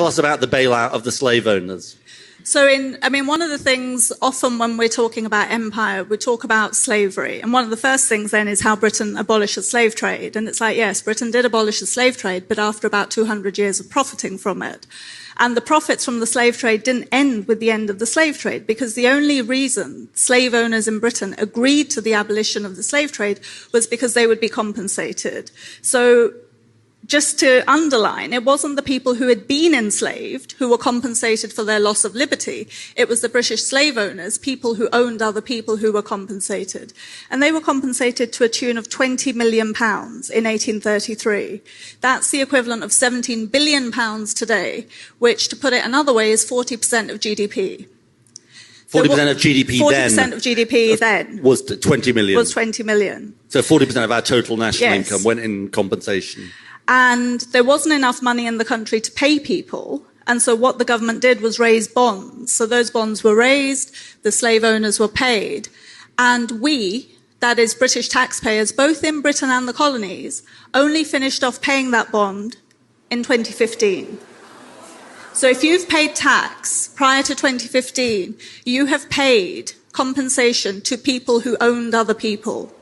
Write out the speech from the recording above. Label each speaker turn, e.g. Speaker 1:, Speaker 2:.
Speaker 1: tell us about the bailout of the slave owners.
Speaker 2: So one of the things often when we're talking about empire, we talk about slavery. And one of the first things then is how Britain abolished the slave trade. And it's like, yes, Britain did abolish the slave trade, but after about 200 years of profiting from it. And the profits from the slave trade didn't end with the end of the slave trade, because the only reason slave owners in Britain agreed to the abolition of the slave trade was because they would be compensated. So just to underline, it wasn't the people who had been enslaved who were compensated for their loss of liberty. It was the British slave owners, people who owned other people, who were compensated. And they were compensated to a tune of £20 million in 1833. That's the equivalent of £17 billion today, which, to put it another way, is 40% of GDP.
Speaker 1: 40% of GDP
Speaker 2: 40% of GDP then
Speaker 1: was 20 million.
Speaker 2: Was 20 million.
Speaker 1: So 40% of our total national
Speaker 2: Yes.
Speaker 1: income went in compensation.
Speaker 2: And there wasn't enough money in the country to pay people. And so what the government did was raise bonds. So those bonds were raised, the slave owners were paid. And we, that is British taxpayers, both in Britain and the colonies, only finished off paying that bond in 2015. So if you've paid tax prior to 2015, you have paid compensation to people who owned other people.